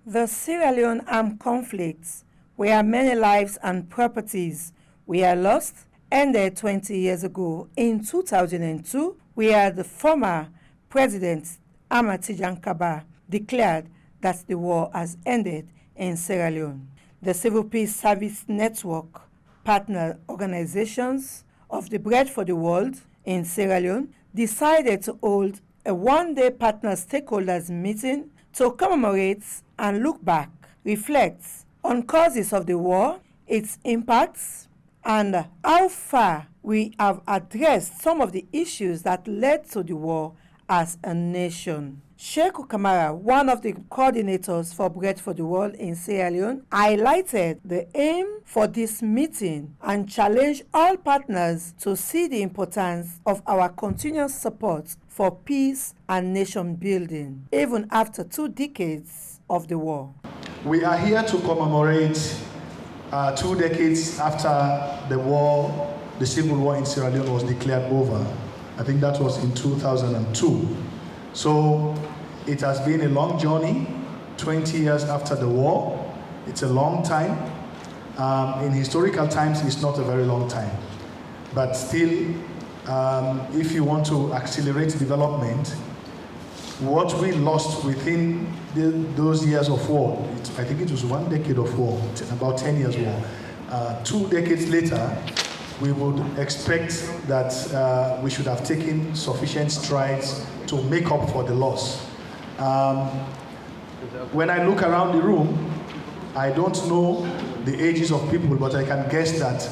The Sierra Leone armed conflicts, where many lives and properties were lost, ended 20 years ago in 2002, where the former President Amati Jankaba declared that the war has ended in Sierra Leone. The Civil Peace Service Network partner organizations of the Bread for the World in Sierra Leone decided to hold a one-day partner stakeholders meeting to commemorate and look back, reflect on causes of the war, its impacts, and how far we have addressed some of the issues that led to the war as a nation. Sheikh Kamara, one of the coordinators for Bread for the World in Sierra Leone, highlighted the aim for this meeting and challenged all partners to see the importance of our continuous support for peace and nation building, even after 2 decades of the war. We are here to commemorate 2 decades after the war, the civil war in Sierra Leone was declared over. I think that was in 2002. So it has been a long journey, 20 years after the war. It's a long time. In historical times, it's not a very long time. But still, if you want to accelerate development, what we lost within those years of war, I think it was 1 decade of war, about 10 years war. 2 decades later, we would expect that we should have taken sufficient strides to make up for the loss. When I look around the room, I don't know the ages of people, but I can guess that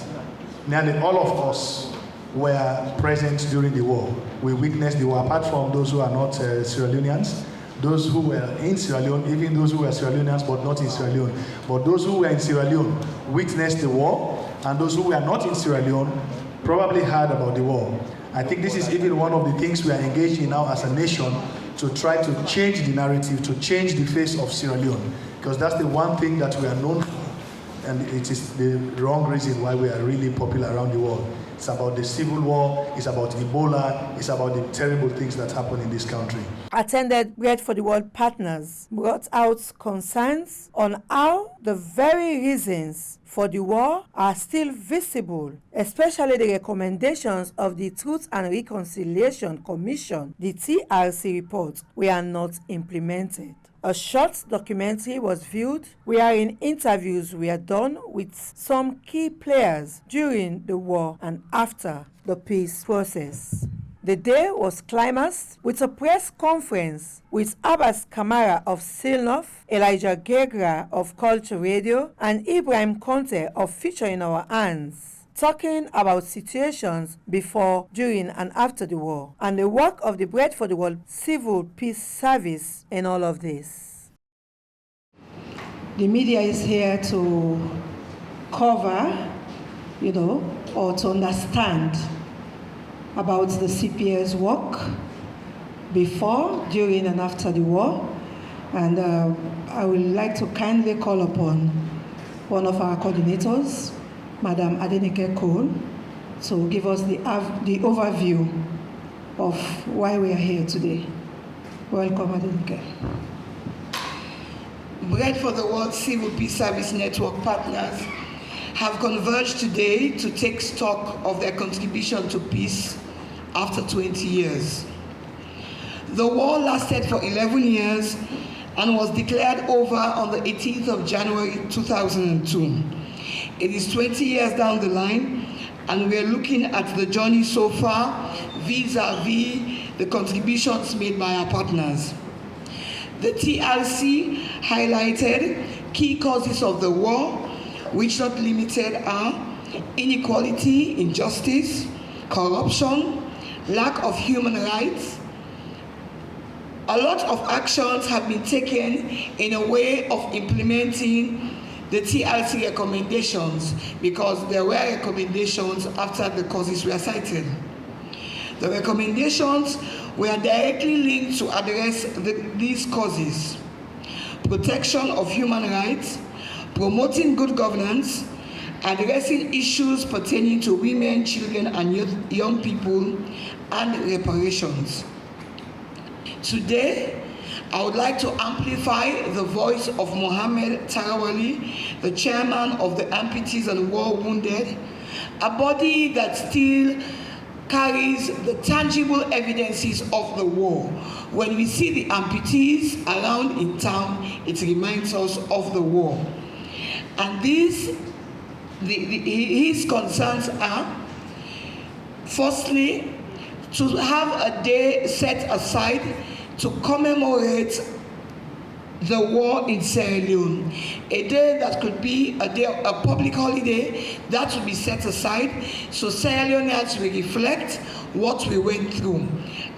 nearly all of us were present during the war. We witnessed the war, apart from those who are not Sierra Leoneans, those who were in Sierra Leone, even those who were Sierra Leoneans but not in Sierra Leone. But those who were in Sierra Leone witnessed the war, and those who were not in Sierra Leone probably heard about the war. I think this is even one of the things we are engaged in now as a nation, to try to change the narrative, to change the face of Sierra Leone, because that's the one thing that we are known for, and it is the wrong reason why we are really popular around the world. It's about the civil war, it's about Ebola, it's about the terrible things that happen in this country. Attended Bread for the World partners brought out concerns on how the very reasons for the war are still visible, especially the recommendations of the Truth and Reconciliation Commission, the TRC report, were not implemented. A short documentary was viewed wherein interviews were done with some key players during the war and after the peace process. The day was climaxed with a press conference with Abbas Kamara of Silnof, Elijah Gegra of Culture Radio, and Ibrahim Conte of Future in Our Hands, talking about situations before, during, and after the war, and the work of the Bread for the World Civil Peace Service in all of this. The media is here to cover, or to understand about the CPS work before, during, and after the war. And I would like to kindly call upon one of our coordinators, Madam Adenike Cole, to give us the overview of why we are here today. Welcome, Adenike. Bread for the World Civil Peace Service Network partners have converged today to take stock of their contribution to peace after 20 years. The war lasted for 11 years and was declared over on the 18th of January 2002. It is 20 years down the line, and we are looking at the journey so far vis-a-vis the contributions made by our partners. The TRC highlighted key causes of the war, which not limited are inequality, injustice, corruption, lack of human rights. A lot of actions have been taken in a way of implementing the TRC recommendations, because there were recommendations after the causes were cited. The recommendations were directly linked to address these causes: protection of human rights, promoting good governance, addressing issues pertaining to women, children, and young people, and reparations. Today, I would like to amplify the voice of Mohammed Tarawali, the chairman of the Amputees and War Wounded, a body that still carries the tangible evidences of the war. When we see the amputees around in town, it reminds us of the war. And his concerns are, firstly, to have a day set aside to commemorate the war in Sierra Leone. A day that could be a public holiday that would be set aside so Sierra Leoneans will reflect what we went through.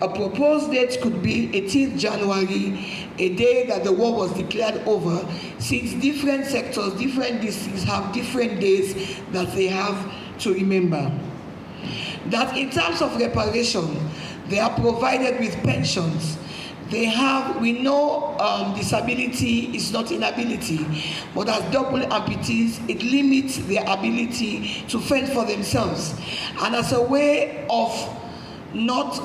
A proposed date could be 18th January, a day that the war was declared over, since different sectors, different districts have different days that they have to remember. That in terms of reparation, they are provided with pensions. They have, we know disability is not inability, but as double amputees, it limits their ability to fend for themselves. And as a way of not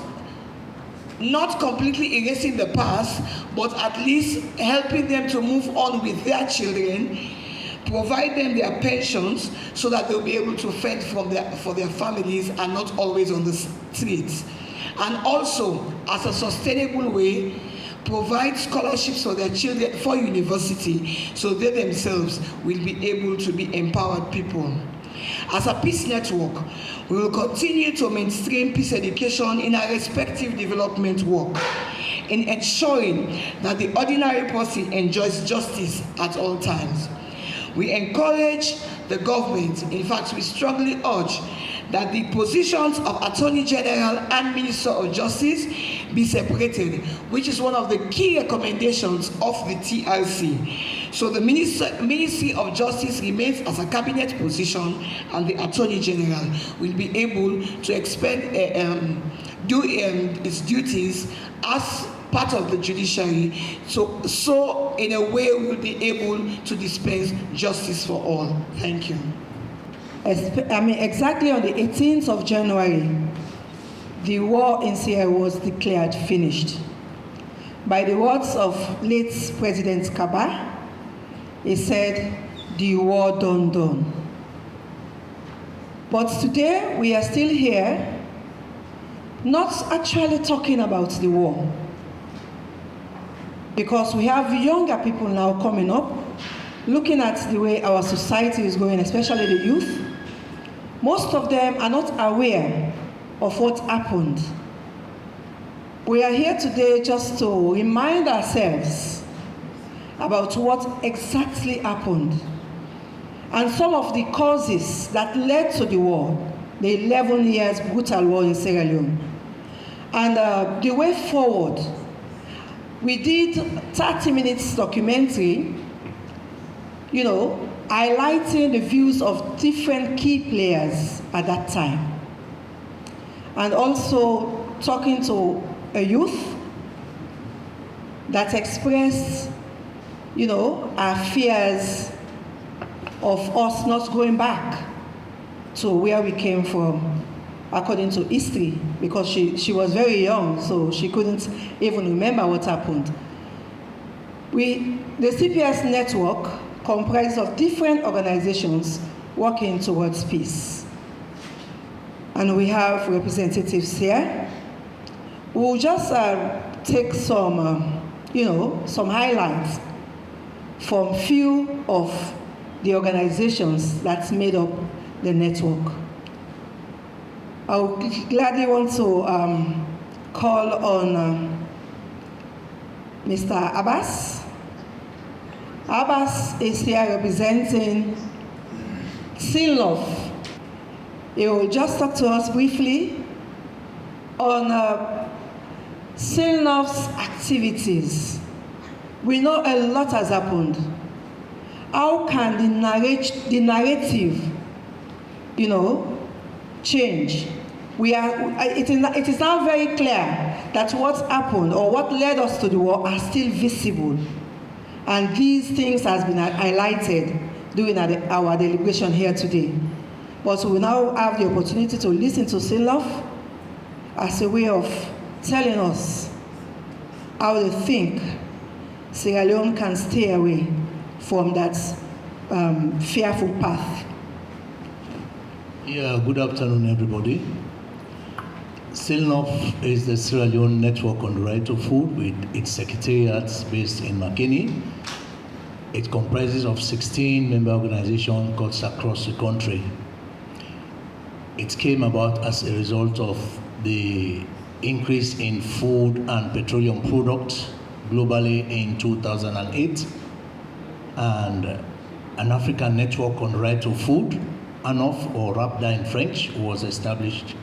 completely erasing the past, but at least helping them to move on with their children, provide them their pensions so that they'll be able to fend for their families and not always on the streets. And also, as a sustainable way, provide scholarships for their children for university so they themselves will be able to be empowered people. As a peace network, we will continue to mainstream peace education in our respective development work, in ensuring that the ordinary person enjoys justice at all times. We encourage the government, in fact, we strongly urge that the positions of Attorney General and Minister of Justice be separated, which is one of the key recommendations of the TRC. So the Ministry of Justice remains as a cabinet position, and the Attorney General will be able to do its duties as part of the judiciary. So in a way, we will be able to dispense justice for all. Thank you. Exactly on the 18th of January, the war in Sierra was declared finished. By the words of late President Kaba, he said, the war done. But today, we are still here, not actually talking about the war, because we have younger people now coming up, looking at the way our society is going, especially the youth. Most of them are not aware of what happened. We are here today just to remind ourselves about what exactly happened and some of the causes that led to the war, the 11 years brutal war in Sierra Leone. And the way forward, we did 30 minutes documentary, highlighting the views of different key players at that time. And also talking to a youth that expressed, our fears of us not going back to where we came from, according to history, because she was very young, so she couldn't even remember what happened. The CPS network comprised of different organizations working towards peace. And we have representatives here. We'll just take some, some highlights from few of the organizations that made up the network. I would gladly want to call on Mr. Abbas. Abbas is here representing Sinlov. He will just talk to us briefly on Sinlov's activities. We know a lot has happened. How can the narrative, change? It is now very clear that what happened or what led us to the war are still visible. And these things has been highlighted during our deliberation here today. But we now have the opportunity to listen to Sinlov as a way of telling us how they think Sierra Leone can stay away from that fearful path. Yeah, good afternoon, everybody. SILNOF is the Sierra Leone Network on the Right to Food with its secretariat based in Makeni. It comprises of 16 member organizations cut across the country. It came about as a result of the increase in food and petroleum products globally in 2008, and an African Network on the Right to Food, ANOF, or RAPDA in French, was established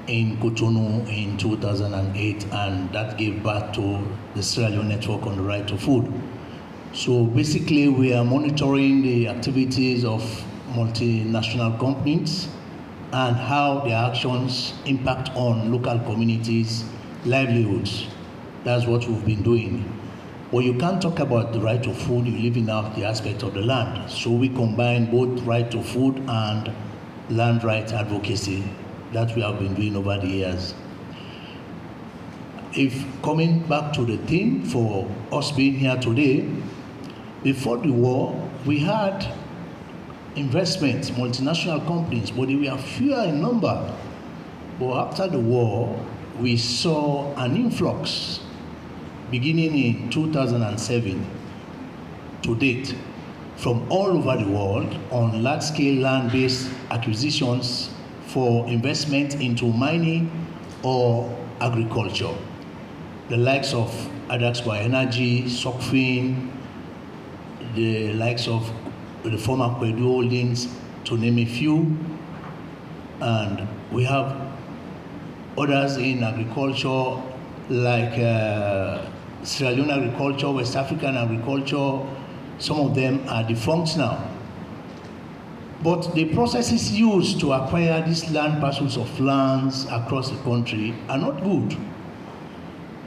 in Cotonou in 2008, and that gave birth to the Sierra Leone Network on the Right to Food. So basically, we are monitoring the activities of multinational companies and how their actions impact on local communities' livelihoods. That's what we've been doing. But you can't talk about the right to food, you're leaving out the aspect of the land. So we combine both right to food and land right advocacy that we have been doing over the years. If coming back to the theme for us being here today, before the war, we had investments, multinational companies, but they were fewer in number. But after the war, we saw an influx beginning in 2007 to date from all over the world on large-scale land-based acquisitions for investment into mining or agriculture. The likes of Adaxpa Energy, Sokfin, the likes of the former Kwedu Holdings, to name a few. And we have others in agriculture like Sierra Leone agriculture, West African agriculture. Some of them are defunct now. But the processes used to acquire these land parcels of lands across the country are not good.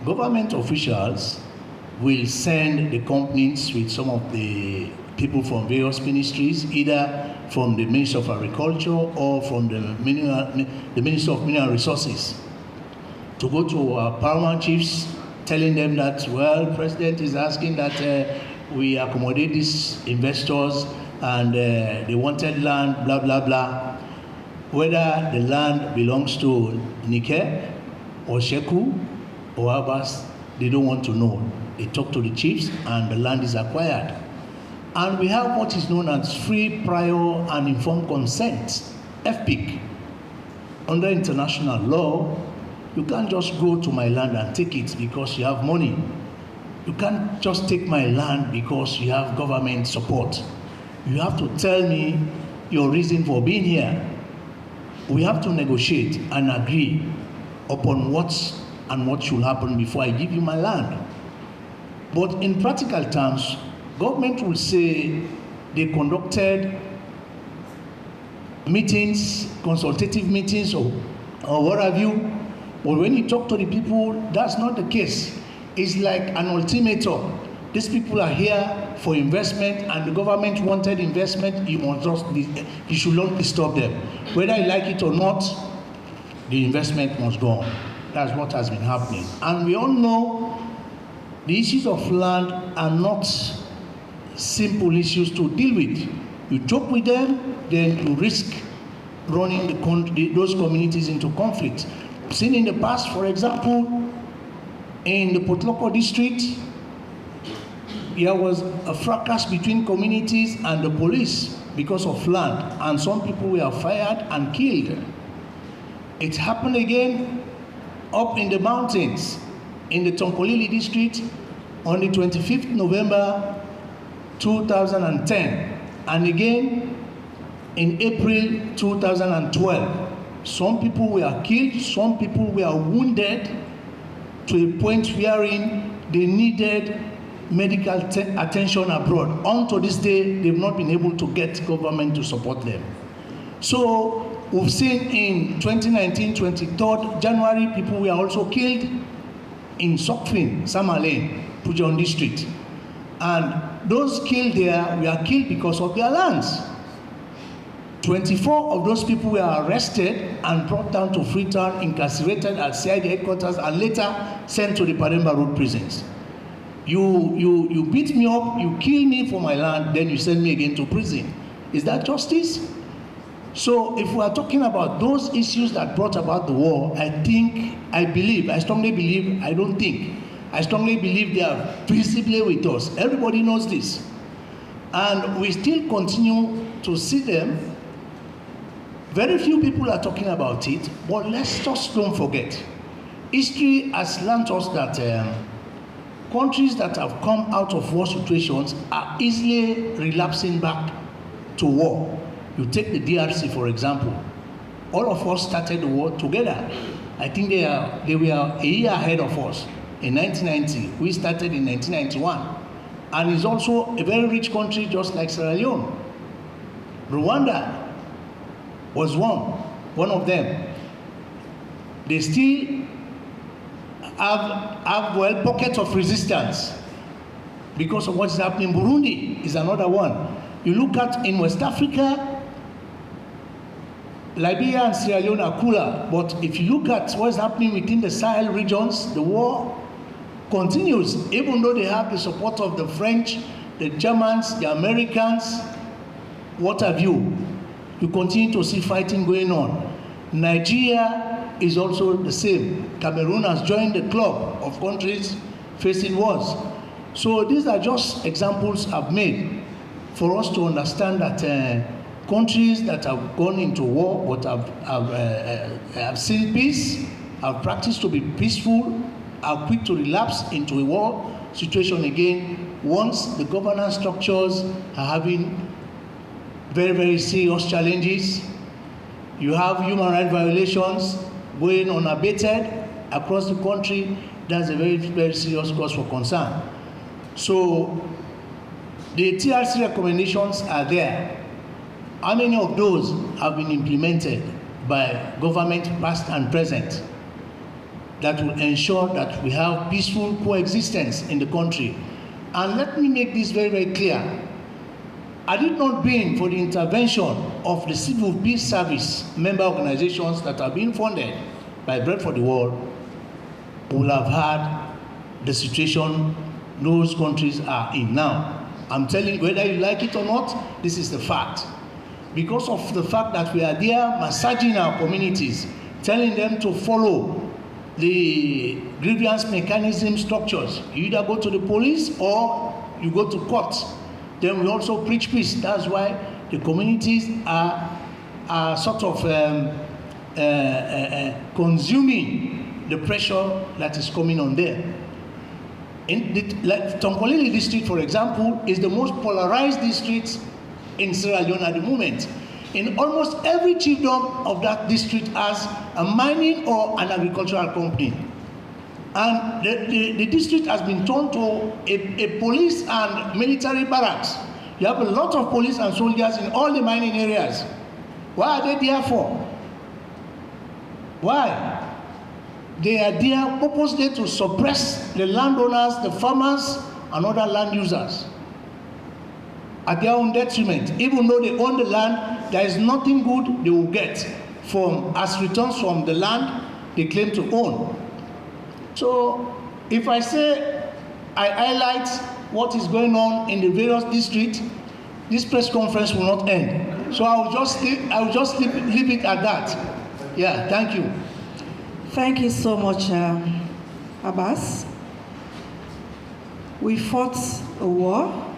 Government officials will send the companies with some of the people from various ministries, either from the Ministry of Agriculture or from the Ministry of Mineral Resources, to go to our paramount chiefs, telling them that, well, President is asking that we accommodate these investors and they wanted land, blah, blah, blah. Whether the land belongs to Nike or Sheku or Abbas, they don't want to know. They talk to the chiefs and the land is acquired. And we have what is known as free, prior, and informed consent, FPIC. Under international law, you can't just go to my land and take it because you have money. You can't just take my land because you have government support. You have to tell me your reason for being here. We have to negotiate and agree upon what should happen before I give you my land. But in practical terms, government will say they conducted meetings, consultative meetings, or what have you. But when you talk to the people, that's not the case. It's like an ultimatum. These people are here for investment, and the government wanted investment. You should not disturb them. Whether you like it or not, the investment must go on. That's what has been happening. And we all know the issues of land are not simple issues to deal with. You joke with them, then you risk running those communities into conflict. Seen in the past, for example, in the Potloko district, there was a fracas between communities and the police because of land, and some people were fired and killed. It happened again up in the mountains in the Tonkolili district on the 25th November 2010, and again in April 2012. Some people were killed, some people were wounded to a point wherein they needed medical attention abroad. Until this day, they've not been able to get government to support them. So we've seen in 2019, 23rd January, people were also killed in Sokfin, Samale, Pujon district. And those killed there were killed because of their lands. 24 of those people were arrested and brought down to Freetown, incarcerated at CID headquarters, and later sent to the Pademba Road prisons. You beat me up, you kill me for my land, then you send me again to prison. Is that justice? So if we are talking about those issues that brought about the war, I strongly believe, I strongly believe they are visibly with us. Everybody knows this. And we still continue to see them. Very few people are talking about it, but let's just don't forget. History has learned us that countries that have come out of war situations are easily relapsing back to war. You take the DRC, for example. All of us started the war together. I think they were a year ahead of us. In 1990, we started in 1991. And it's also a very rich country just like Sierra Leone. Rwanda was one of them. They still have pockets of resistance because of what's happening. Burundi is another one. You look at in West Africa, Liberia and Sierra Leone are cooler, but if you look at what's happening within the Sahel regions, the war continues, even though they have the support of the French, the Germans, the Americans, what have you. You continue to see fighting going on. Nigeria is also the same. Cameroon has joined the club of countries facing wars. So these are just examples I've made for us to understand that countries that have gone into war but have seen peace, have practiced to be peaceful, are quick to relapse into a war situation again once the governance structures are having very, very serious challenges. You have human rights violations going unabated across the country. That's a very, very serious cause for concern. So the TRC recommendations are there. How many of those have been implemented by government past and present that will ensure that we have peaceful coexistence in the country? And let me make this very, very clear. Had it not been for the intervention of the Civil Peace Service member organizations that are being funded by Bread for the World, we will have had the situation those countries are in now. I'm telling you, whether you like it or not, this is the fact. Because of the fact that we are there massaging our communities, telling them to follow the grievance mechanism structures. You either go to the police or you go to court. Then we also preach peace. That's why the communities are sort of consuming the pressure that is coming on them. Like Tonkolili district, for example, is the most polarized district in Sierra Leone at the moment. In almost every chiefdom of that district has a mining or an agricultural company. And the district has been turned to a police and military barracks. You have a lot of police and soldiers in all the mining areas. Why are they there for? Why? They are there purposely to suppress the landowners, the farmers, and other land users at their own detriment. Even though they own the land, there is nothing good they will get from as returns from the land they claim to own. So if I say I highlight what is going on in the various districts, this press conference will not end. So I will just leave it at that. Yeah, thank you. Thank you so much, Abbas. We fought a war,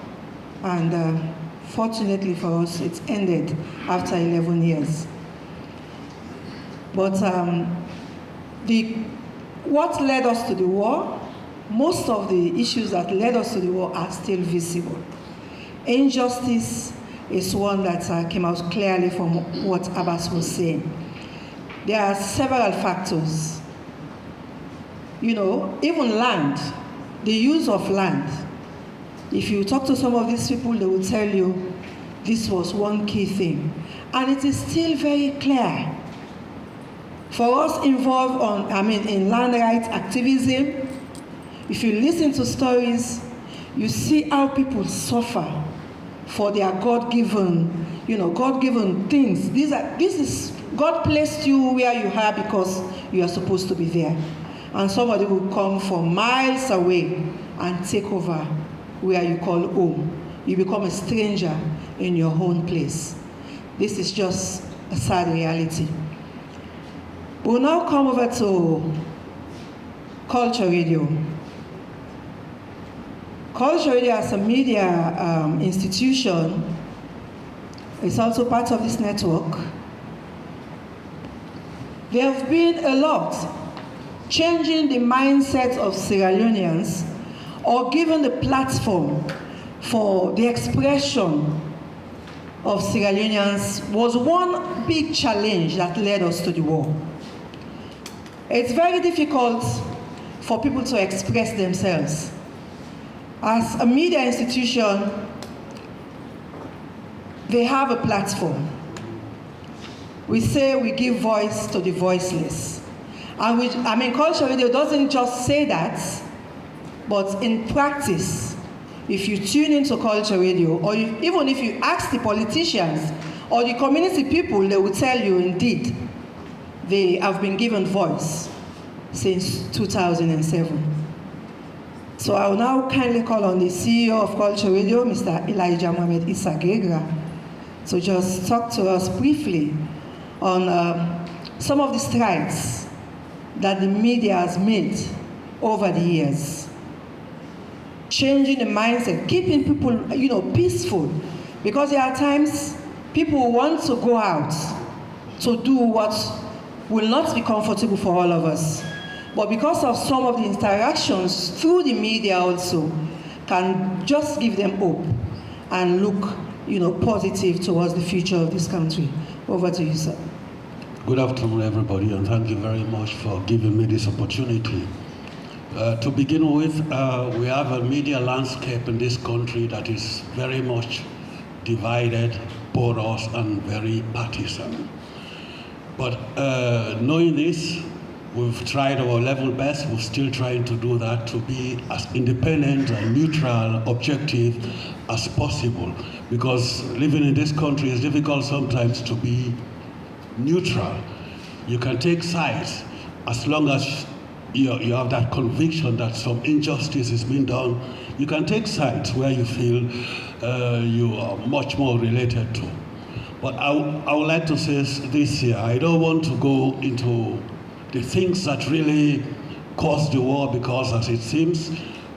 and fortunately for us, it ended after 11 years. But what led us to the war, most of the issues that led us to the war are still visible. Injustice is one that came out clearly from what Abbas was saying. There are several factors. You know, even land, the use of land. If you talk to some of these people, they will tell you this was one key thing. And it is still very clear. For us involved in land rights activism, if you listen to stories, you see how people suffer for their God-given things. God placed you where you are because you are supposed to be there. And somebody will come from miles away and take over where you call home. You become a stranger in your own place. This is just a sad reality. We'll now come over to Culture Radio. Culture Radio as a media institution is also part of this network. There have been a lot changing the mindset of Sierra Leoneans or giving the platform for the expression of Sierra Leoneans was one big challenge that led us to the war. It's very difficult for people to express themselves. As a media institution, they have a platform. We say we give voice to the voiceless. And Culture Radio doesn't just say that, but in practice, if you tune into Culture Radio, or even if you ask the politicians or the community people, they will tell you indeed they have been given voice since 2007. So I will now kindly call on the CEO of Culture Radio, Mr. Elijah Mohamed Issa Gegra, to just talk to us briefly on some of the strides that the media has made over the years. Changing the mindset, keeping people, peaceful. Because there are times people want to go out to do what will not be comfortable for all of us. But because of some of the interactions through the media also, can just give them hope and look, positive towards the future of this country. Over to you, sir. Good afternoon, everybody, and thank you very much for giving me this opportunity. To begin with, we have a media landscape in this country that is very much divided, porous, and very partisan. But knowing this, we've tried our level best. We're still trying to do that, to be as independent and neutral, objective as possible. Because living in this country is difficult sometimes to be neutral. You can take sides as long as you have that conviction that some injustice is being done. You can take sides where you feel you are much more related to. But I would like to say this here, I don't want to go into the things that really caused the war, because as it seems,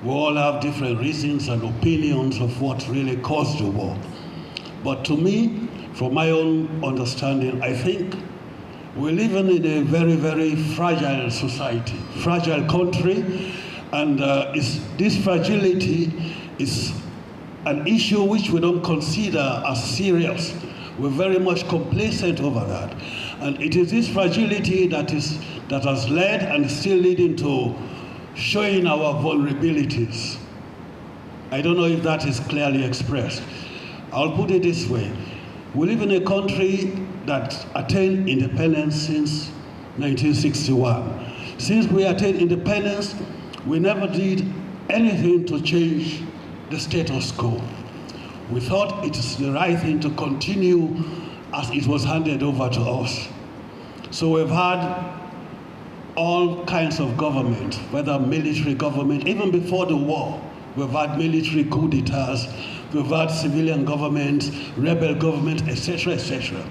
we all have different reasons and opinions of what really caused the war. But to me, from my own understanding, I think we're living in a very, very fragile society, fragile country, and this fragility is an issue which we don't consider as serious. We're very much complacent over that. And it is this fragility that has led and is still leading to showing our vulnerabilities. I don't know if that is clearly expressed. I'll put it this way. We live in a country that attained independence since 1961. Since we attained independence, we never did anything to change the status quo. We thought it is the right thing to continue as it was handed over to us. So we've had all kinds of government, whether military government, even before the war, we've had military coup d'etats, we've had civilian government, rebel government, etc., etc.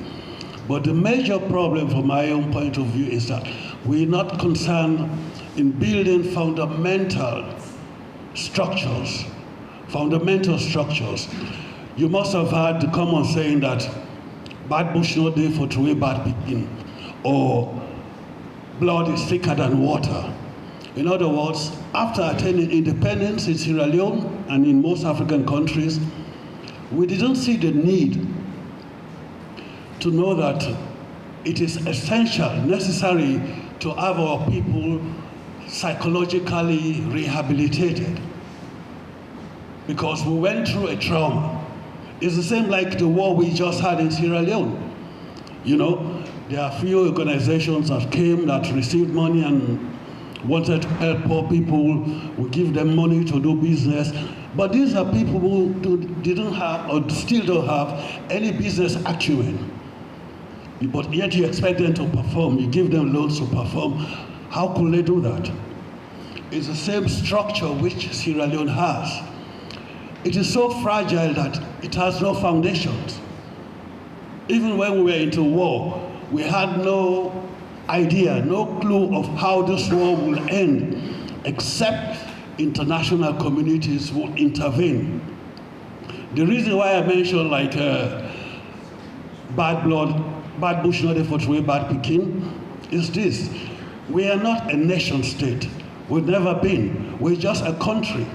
But the major problem from my own point of view is that we're not concerned in building fundamental structures. You must have heard the common saying that bad bush no day for three bad people, or blood is thicker than water. In other words, after attaining independence in Sierra Leone and in most African countries, we didn't see the need to know that it is essential, necessary to have our people psychologically rehabilitated, because we went through a trauma. It's the same like the war we just had in Sierra Leone. There are few organizations that came that received money and wanted to help poor people. We give them money to do business. But these are people who didn't have, or still don't have, any business acumen. But yet you expect them to perform. You give them loans to perform. How could they do that? is the same structure which Sierra Leone has. It is so fragile that it has no foundations. Even when we were into war, we had no idea, no clue of how this war will end, except international communities will intervene. The reason why I mentioned like bad blood, bad bush not for way bad Peking, is this. We are not a nation state. We've never been. We're just a country,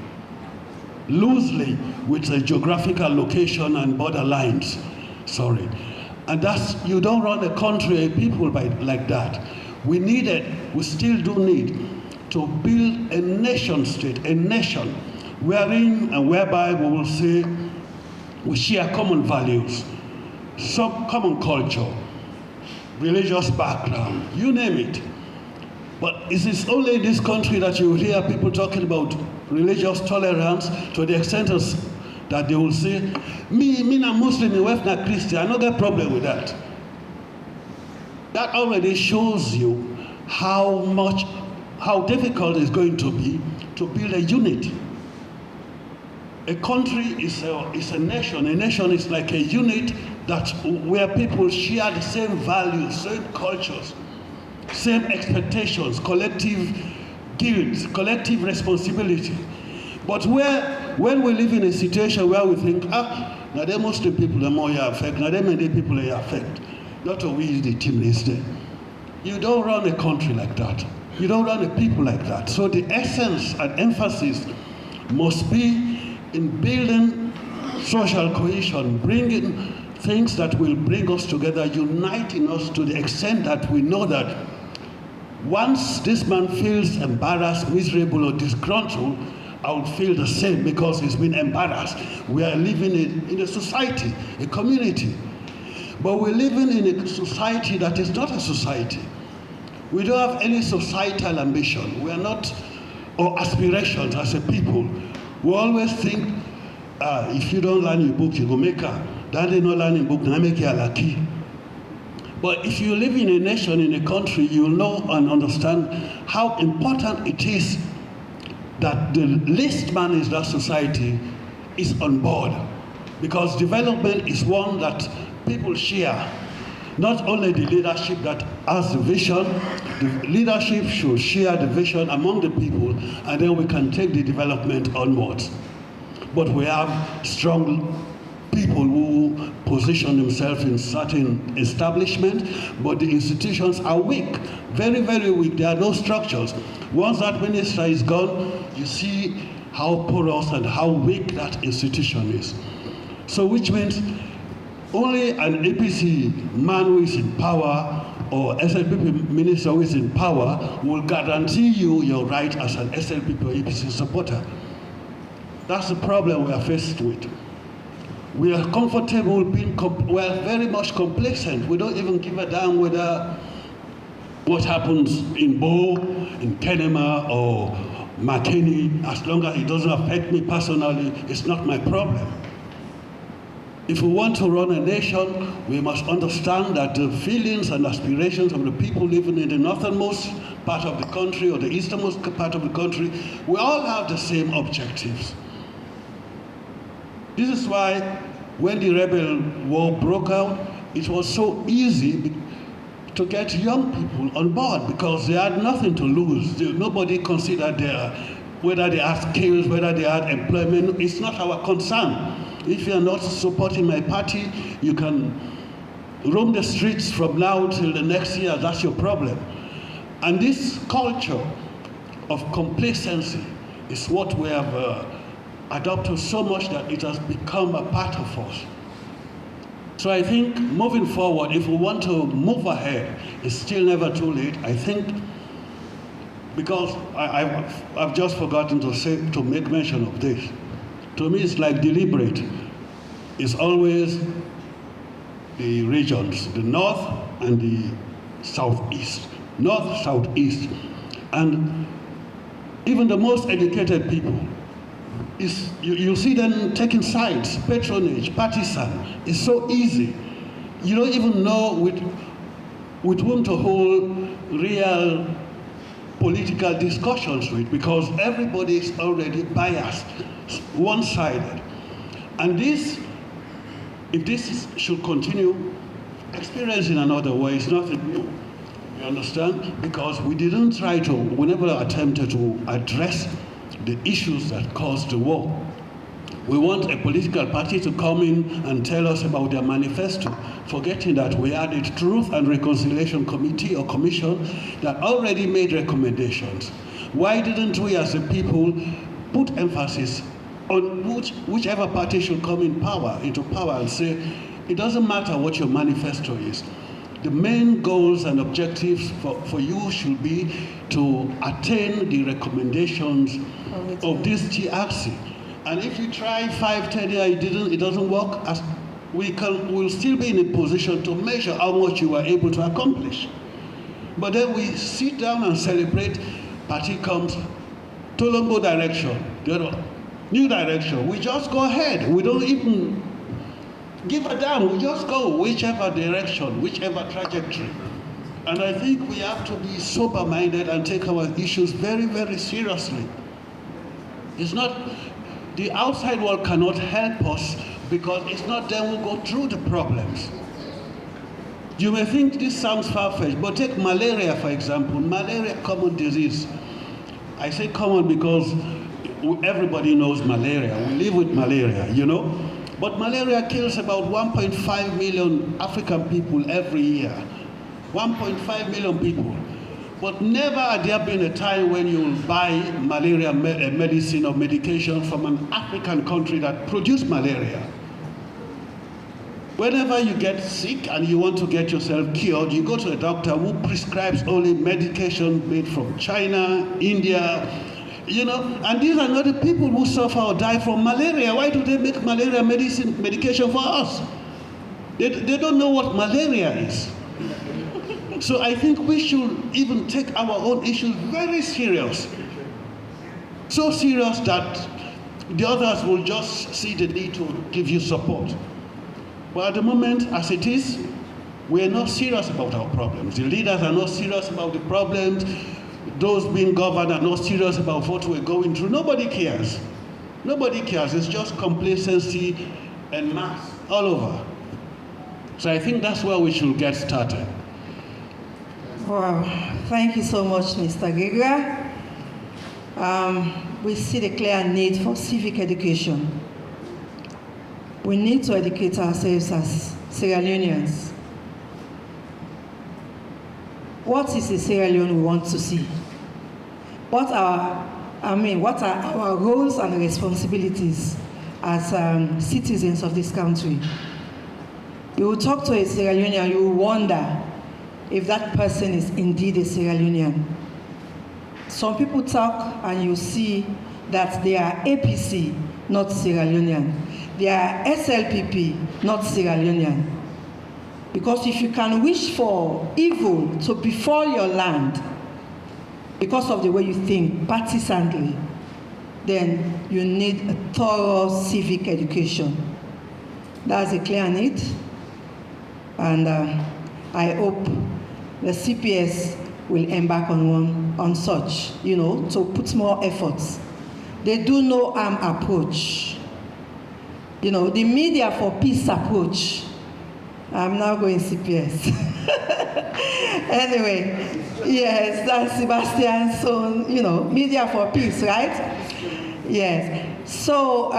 loosely with a geographical location and border lines. Sorry. And that's, you don't run a country, a people like that. We still do need to build a nation state, a nation wherein and whereby we will say we share common values, some common culture, religious background, you name it. But it is only in this country that you hear people talking about religious tolerance to the extent that they will say, me na Muslim, my wife na Christian, I don't get problem with that. That already shows you how difficult it's going to be to build a unit. A country is a nation. A nation is like a unit where people share the same values, same cultures, same expectations, collective guilt, collective responsibility. But when we live in a situation where we think, now they Muslim people are more affect, now they many people are affect. Not always the team is there. You don't run a country like that. You don't run a people like that. So the essence and emphasis must be in building social cohesion, bringing things that will bring us together, uniting us to the extent that we know that once this man feels embarrassed, miserable, or disgruntled, I would feel the same because he's been embarrassed. We are living in a society, a community. But we're living in a society that is not a society. We don't have any societal ambition. We are not, or aspirations as a people. We always think, if you don't learn your book, you go make a. That they not learn your book, now make you lucky. But if you live in a nation, in a country, you'll know and understand how important it is that the least man in that society is on board. Because development is one that people share. Not only the leadership that has the vision, the leadership should share the vision among the people, and then we can take the development onwards. But we have strong people who position themselves in certain establishments, but the institutions are weak, very, very weak. There are no structures. Once that minister is gone, you see how porous and how weak that institution is. So which means only an APC man who is in power or SLPP minister who is in power will guarantee you your right as an SLPP or APC supporter. That's the problem we are faced with. We are comfortable being, we are very much complacent. We don't even give a damn whether what happens in Bo, in Kenema, or McKinney. As long as it doesn't affect me personally, it's not my problem. If we want to run a nation, we must understand that the feelings and aspirations of the people living in the northernmost part of the country or the easternmost part of the country, we all have the same objectives. This is why when the rebel war broke out, it was so easy to get young people on board because they had nothing to lose. Nobody considered whether they had skills, whether they had employment. It's not our concern. If you're not supporting my party, you can roam the streets from now till the next year. That's your problem. And this culture of complacency is what we have adopted so much that it has become a part of us. So I think moving forward, if we want to move ahead, it's still never too late. I think, because I've just forgotten to make mention of this. To me, it's like deliberate. It's always the regions, the north and the southeast. North, southeast. And even the most educated people, you see them taking sides, patronage, partisan. It's so easy. You don't even know with whom to hold real political discussions with, because everybody is already biased, one-sided. And this, if this should continue, experience in another way is nothing new. You understand? Because we never attempted to address the issues that caused the war. We want a political party to come in and tell us about their manifesto, forgetting that we had a Truth and Reconciliation Committee or Commission that already made recommendations. Why didn't we as a people put emphasis on whichever party should come into power and say, it doesn't matter what your manifesto is. The main goals and objectives for you should be to attain the recommendations of this GRC. And if you try 5-10 years, it doesn't work, we'll still be in a position to measure how much you were able to accomplish. But then we sit down and celebrate, party comes, Tolombo direction, new direction. We just go ahead. We don't even give a damn. We just go whichever direction, whichever trajectory. And I think we have to be sober-minded and take our issues very, very seriously. It's not, the outside world cannot help us because it's not them who go through the problems. You may think this sounds far-fetched, but take malaria, for example. Malaria, common disease. I say common because everybody knows malaria. We live with malaria, you know? But malaria kills about 1.5 million African people every year. 1.5 million people. But never had there been a time when you will buy malaria medicine or medication from an African country that produced malaria. Whenever you get sick and you want to get yourself cured, you go to a doctor who prescribes only medication made from China, India, you know, and these are not the people who suffer or die from malaria. Why do they make malaria medication for us? They don't know what malaria is. So I think we should even take our own issues very serious. So serious that the others will just see the need to give you support. But at the moment, as it is, we are not serious about our problems. The leaders are not serious about the problems. Those being governed are not serious about what we're going through. Nobody cares. Nobody cares. It's just complacency and mass all over. So I think that's where we should get started. Wow, thank you so much, Mr. Gegra. We see the clear need for civic education. We need to educate ourselves as Sierra Leoneans. What is the Sierra Leone we want to see? What are our roles and responsibilities as citizens of this country? You will talk to a Sierra Leonean and you will wonder if that person is indeed a Sierra Leonean. Some people talk and you see that they are APC, not Sierra Leonean. They are SLPP, not Sierra Leonean. Because if you can wish for evil to befall your land because of the way you think partisans, then you need a thorough civic education. That's a clear need. And I hope the CPS will embark on such, to put more efforts. They do no harm approach. The media for peace approach. I'm now going CPS. Anyway, yes, that's Sebastian's own, media for peace, right? Yes. So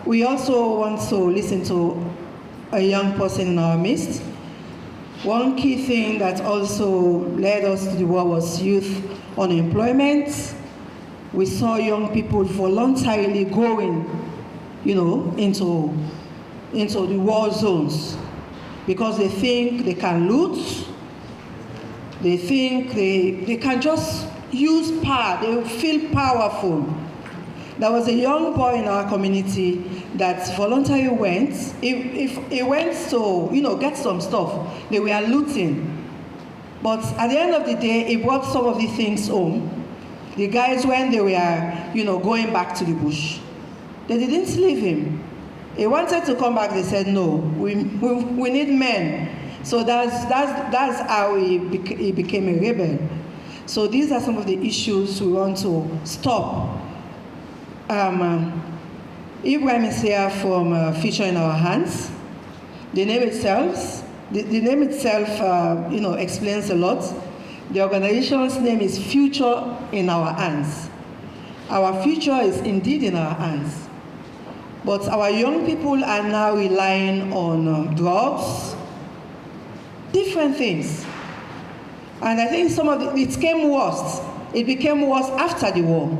we also want to listen to a young person in our midst. One key thing that also led us to the war was youth unemployment. We saw young people voluntarily going, into the war zones because they think they can loot. They think they can just use power. They feel powerful. There was a young boy in our community that voluntarily went. If he went to, get some stuff, they were looting. But at the end of the day, he brought some of the things home. The guys, when they were, going back to the bush, they didn't leave him. He wanted to come back. They said, no, we need men. So that's how he became a rebel. So these are some of the issues we want to stop. Ibrahim is here from Future in Our Hands. The name itself, explains a lot. The organization's name is Future in Our Hands. Our future is indeed in our hands. But our young people are now relying on drugs, different things. And I think it came worse. It became worse after the war.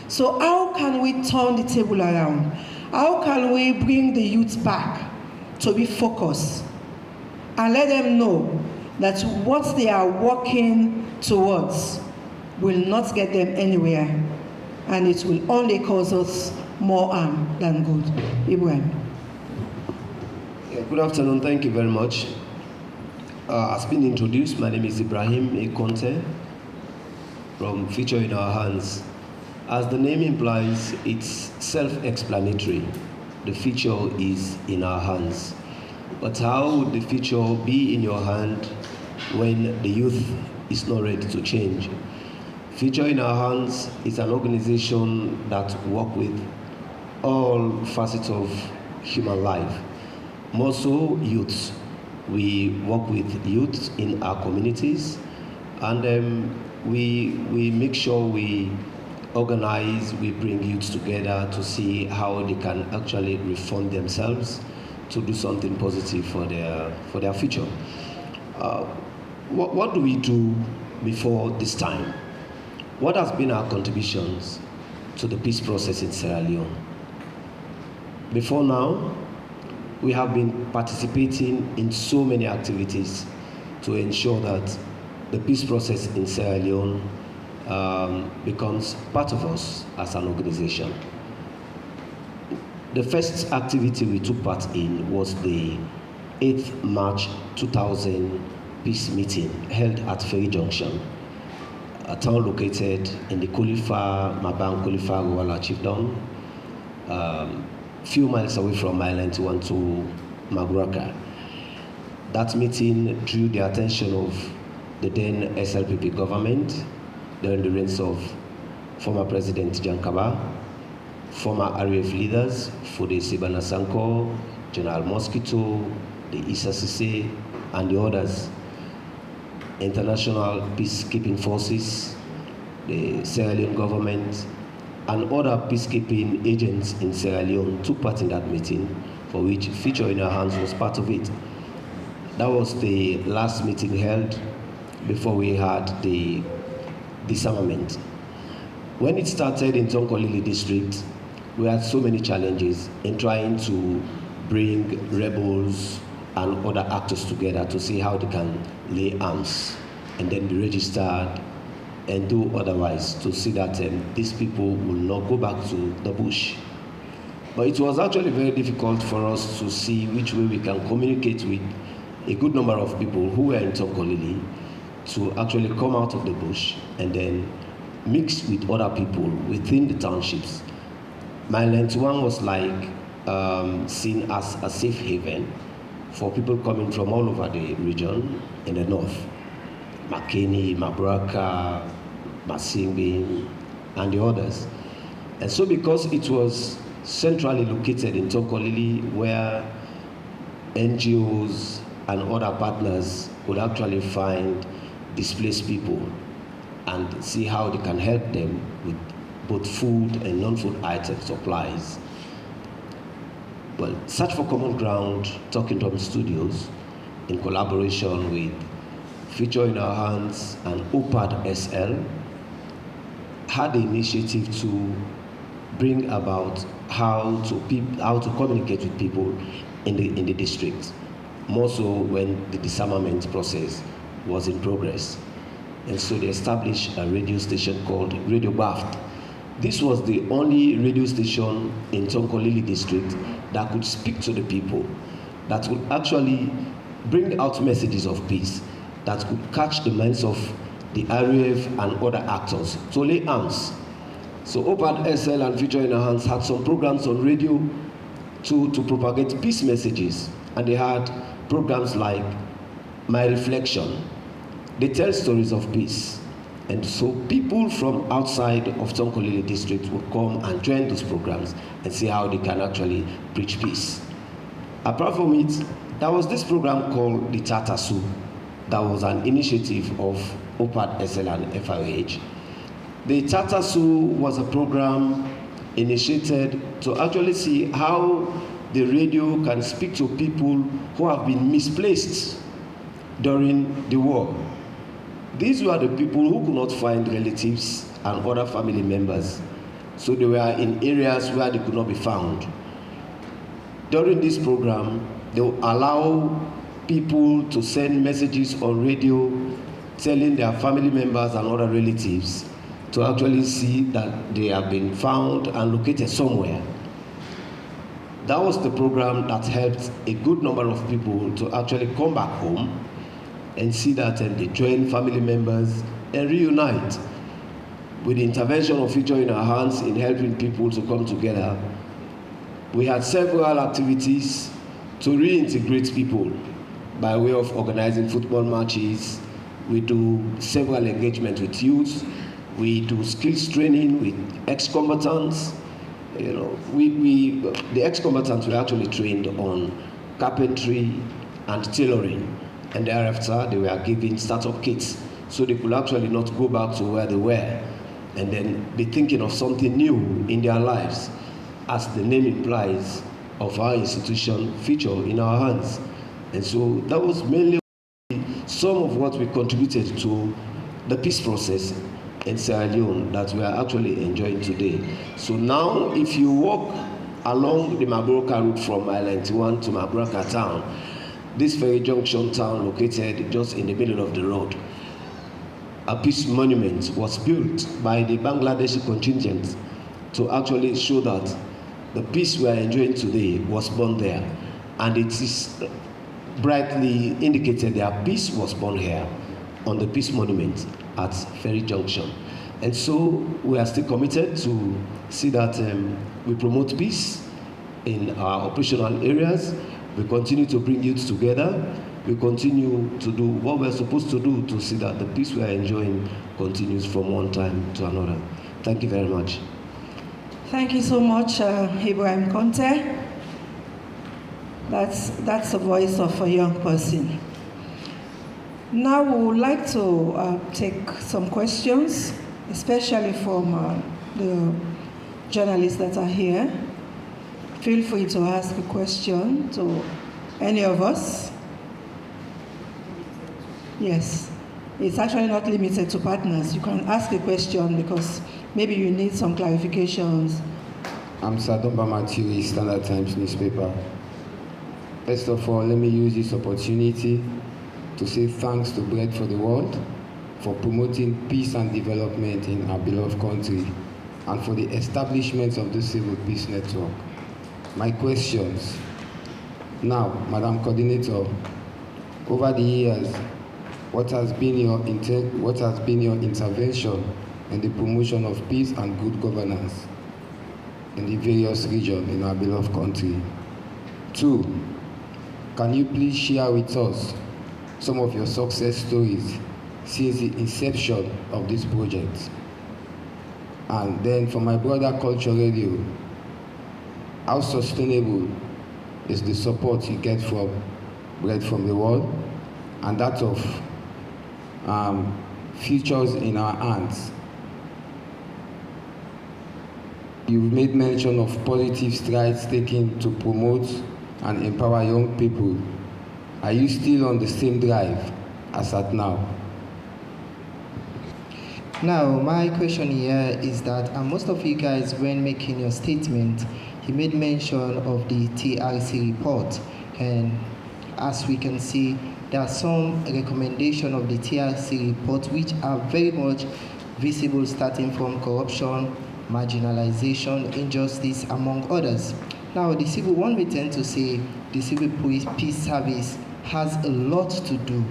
So how can we turn the table around? How can we bring the youth back to be focused and let them know that what they are working towards will not get them anywhere, and it will only cause us more harm than good? Ibrahim. Yeah, good afternoon, thank you very much. As been introduced, my name is Ibrahim Ekonte from Future in Our Hands. As the name implies, it's self-explanatory. The future is in our hands. But how would the future be in your hand when the youth is not ready to change? Future in Our Hands is an organization that works with all facets of human life, more so youths. We work with youth in our communities, and we make sure we organize, we bring youths together to see how they can actually reform themselves to do something positive for their future. What do we do before this time? What has been our contributions to the peace process in Sierra Leone? Before now, we have been participating in so many activities to ensure that the peace process in Sierra Leone becomes part of us as an organization. The first activity we took part in was the 8th March 2000 peace meeting held at Ferry Junction, a town located in the Mabang-Kulifa Ruwala Chiefdom, few miles away from Mile 91 to Maburaka. That meeting drew the attention of the then SLPP government during the reigns of former President Jankaba, former RAF leaders, Fode Sibana Sanko, General Mosquito, the Issa Sise, and the others, international peacekeeping forces, the Sierra Leone government, and other peacekeeping agents in Sierra Leone took part in that meeting, for which Future in Our Hands was part of it. That was the last meeting held before we had the disarmament. When it started in Tonkolili district, we had so many challenges in trying to bring rebels and other actors together to see how they can lay arms and then be registered and do otherwise to see that these people will not go back to the bush. But it was actually very difficult for us to see which way we can communicate with a good number of people who were in Tonkolili to actually come out of the bush and then mix with other people within the townships. Mile 91 was like seen as a safe haven for people coming from all over the region in the north. Makeni, Maburaka, Masingbi, and the others. And so because it was centrally located in Tonkolili, where NGOs and other partners could actually find displaced people and see how they can help them with both food and non-food item supplies. Well, Search for Common Ground, Talking Drum Studios, in collaboration with Future in Our Hands and OPAD SL, had the initiative to bring about how to communicate with people in the district, more so when the disarmament process was in progress. And so they established a radio station called Radio Baft. This was the only radio station in Tonkolili district that could speak to the people, that would actually bring out messages of peace, that could catch the minds of the RAF and other actors to lay arms. So OPAD SL and Future in Our Hands had some programs on radio to propagate peace messages. And they had programs like My Reflection. They tell stories of peace. And so people from outside of Tonkolili district would come and join those programs and see how they can actually preach peace. Apart from it, there was this program called the Tatasu. That was an initiative of OPAD SL and FIH. The Tatasu was a program initiated to actually see how the radio can speak to people who have been misplaced during the war. These were the people who could not find relatives and other family members. So they were in areas where they could not be found. During this program, they will allow people to send messages on radio telling their family members and other relatives to actually see that they have been found and located somewhere. That was the program that helped a good number of people to actually come back home and see that they join family members and reunite. With the intervention of Future in our hands in helping people to come together, we had several activities to reintegrate people by way of organizing football matches. We do several engagements with youth. We do skills training with ex-combatants. The ex-combatants were actually trained on carpentry and tailoring, and thereafter they were given startup kits so they could actually not go back to where they were and then be thinking of something new in their lives, as the name implies, of our institution, Future in our hands. And so that was mainly some of what we contributed to the peace process in Sierra Leone that we are actually enjoying today. So now, if you walk along the Mabroka route from I-91 to Mabroka town, this very junction town located just in the middle of the road, a peace monument was built by the Bangladeshi contingent to actually show that the peace we are enjoying today was born there. And it is brightly indicated that peace was born here on the peace monument at Ferry Junction. And so we are still committed to see that we promote peace in our operational areas. We continue to bring youth together. We continue to do what we're supposed to do to see that the peace we are enjoying continues from one time to another. Thank you very much. Thank you so much, Ibrahim Conte. That's the voice of a young person. Now we would like to take some questions, especially from the journalists that are here. Feel free to ask a question to any of us. Yes, it's actually not limited to partners. You can ask a question because maybe you need some clarifications. I'm Sadomba Matthew, Standard Times newspaper. First of all, let me use this opportunity to say thanks to Bread for the World for promoting peace and development in our beloved country and for the establishment of the Civil Peace Network. My questions. Now, Madam Coordinator, over the years, what has been your intervention in the promotion of peace and good governance in the various regions in our beloved country? 2, can you please share with us some of your success stories since the inception of this project? And then for my brother Culture Radio, how sustainable is the support you get from Bread from the World and that of Futures in our hands? You've made mention of positive strides taken to promote and empower young people. Are you still on the same drive as at now? Now, my question here is that most of you guys, when making your statement, you made mention of the TRC report, and as we can see, there are some recommendations of the TRC report which are very much visible, starting from corruption, marginalization, injustice, among others. Now, the civil one may tend to say the Civil Peace Service has a lot to do.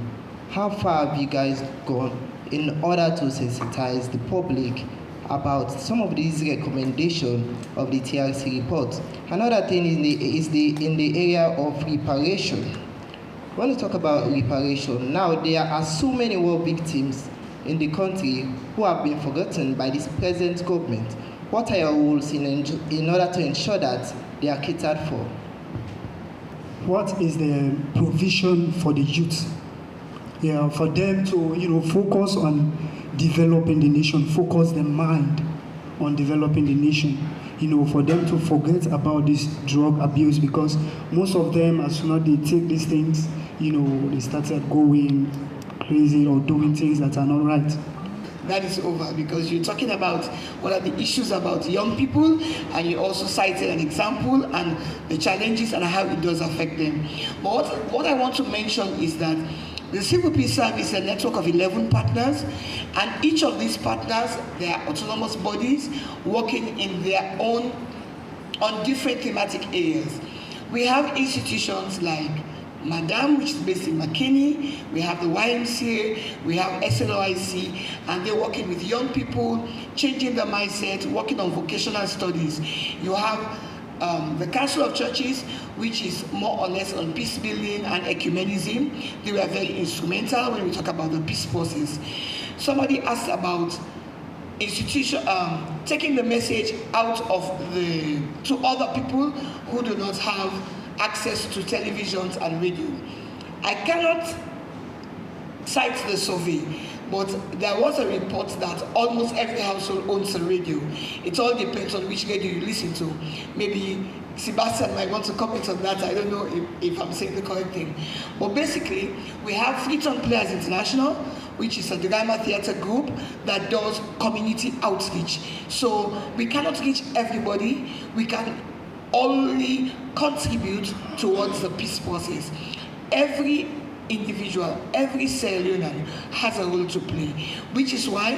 How far have you guys gone in order to sensitize the public about some of these recommendations of the TRC report? Another thing in the area of reparation. When we talk about reparation, now there are so many war victims in the country who have been forgotten by this present government. What are your rules in order to ensure that they are catered for? What is the provision for the youth? Yeah, for them to focus on developing the nation, focus their mind on developing the nation. For them to forget about this drug abuse, because most of them, as soon as they take these things, they started going crazy or doing things that are not right. That is over, because you're talking about what are the issues about young people, and you also cited an example and the challenges and how it does affect them. But what I want to mention is that the Civil Peace Service is a network of 11 partners, and each of these partners, they are autonomous bodies working in their own, on different thematic areas. We have institutions like Madam, which is based in McKinney, we have the YMCA, we have SLOIC, and they're working with young people, changing their mindset, working on vocational studies. You have the Council of Churches, which is more or less on peace building and ecumenism. They were very instrumental when we talk about the peace process. Somebody asked about institution taking the message out of to other people who do not have access to televisions and radio. I cannot cite the survey, but there was a report that almost every household owns a radio. It all depends on which radio you listen to. Maybe Sebastian might want to comment on that. I don't know if I'm saying the correct thing. But basically, we have Freetown Players International, which is a drama theater group that does community outreach. So we cannot reach everybody. We can only contribute towards the peace process. Every individual, every Sierra Leonean has a role to play, which is why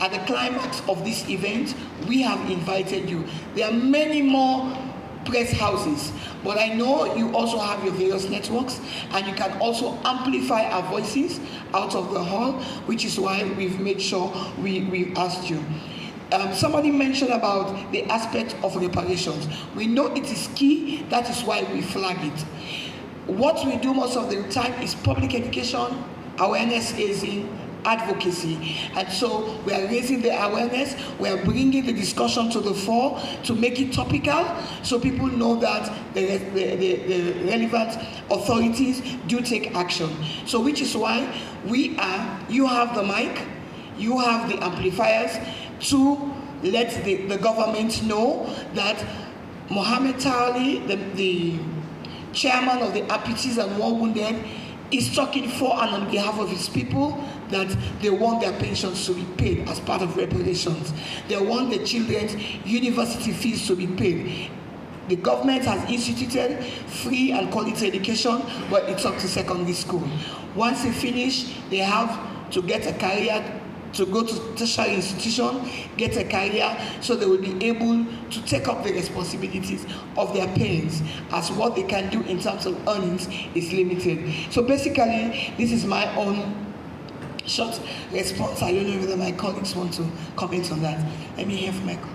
at the climax of this event, we have invited you. There are many more press houses, but I know you also have your various networks, and you can also amplify our voices out of the hall, which is why we've made sure we asked you. Somebody mentioned about the aspect of reparations. We know it is key, that is why we flag it. What we do most of the time is public education, awareness raising, advocacy. And so we are raising the awareness, we are bringing the discussion to the fore to make it topical, so people know that the relevant authorities do take action. So which is why you have the mic, you have the amplifiers to let the government know that Mohammed Tali, the chairman of the amputees and war wounded, is talking for and on behalf of his people, that they want their pensions to be paid as part of reparations. They want the children's university fees to be paid. The government has instituted free and quality education, but it's up to secondary school. Once they finish, they have to get a career, to go to tertiary institution, get a career, so they will be able to take up the responsibilities of their parents, as what they can do in terms of earnings is limited. So basically, this is my own short response. I don't know whether my colleagues want to comment on that. Let me hear from my colleague.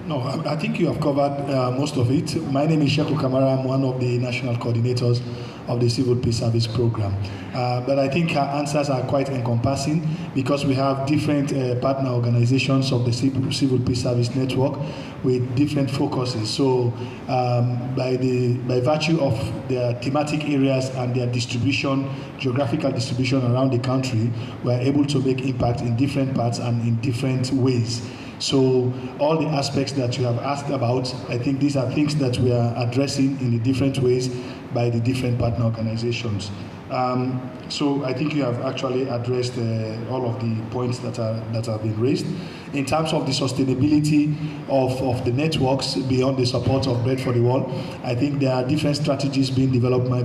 No, I think you have covered most of it. My name is Sheku Kamara. I'm one of the national coordinators of the Civil Peace Service Program. But I think our answers are quite encompassing, because we have different partner organizations of the Civil Peace Service Network with different focuses. So by virtue of their thematic areas and their distribution, geographical distribution around the country, we are able to make impact in different parts and in different ways. So all the aspects that you have asked about, I think these are things that we are addressing in the different ways by the different partner organizations. So I think you have actually addressed all of the points that have been raised. In terms of the sustainability of the networks beyond the support of Bread for the World, I think there are different strategies being developed by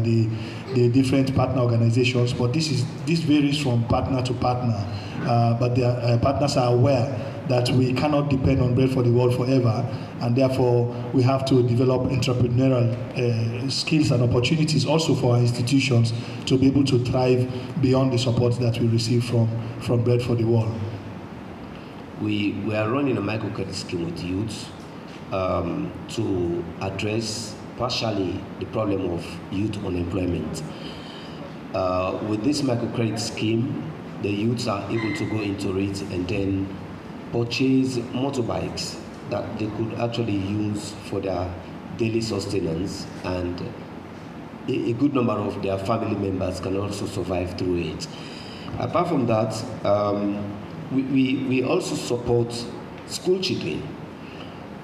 the different partner organizations, but this varies from partner to partner. But the partners are aware that we cannot depend on Bread for the World forever, and therefore we have to develop entrepreneurial skills and opportunities also for our institutions to be able to thrive beyond the support that we receive from Bread for the World. We are running a microcredit scheme with youth to address partially the problem of youth unemployment. With this microcredit scheme, the youths are able to go into it and then purchase motorbikes that they could actually use for their daily sustenance, and a good number of their family members can also survive through it. Apart from that, we also support school children.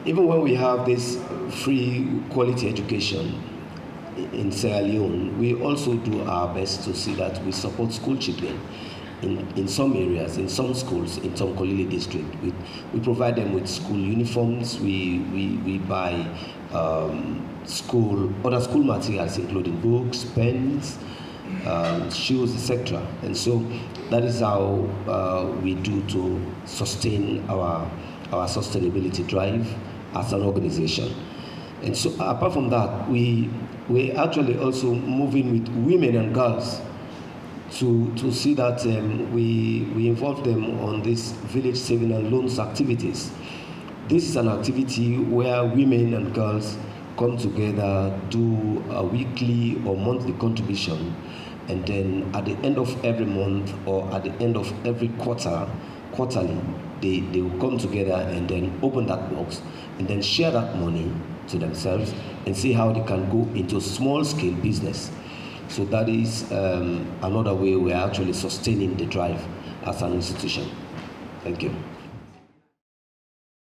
Even when we have this free quality education in Sierra Leone, we also do our best to see that we support school children in some areas, in some schools, in some Kolili district. We provide them with school uniforms, we buy other school materials, including books, pens, shoes, etc. And so that is how we do to sustain our sustainability drive as an organization. And so apart from that, we're actually also moving with women and girls to see that we involve them on this village saving and loans activities. This is an activity where women and girls come together, do a weekly or monthly contribution, and then at the end of every month or at the end of every quarterly, they will come together and then open that box and then share that money to themselves and see how they can go into small-scale business. So that is another way we're actually sustaining the drive as an institution. Thank you.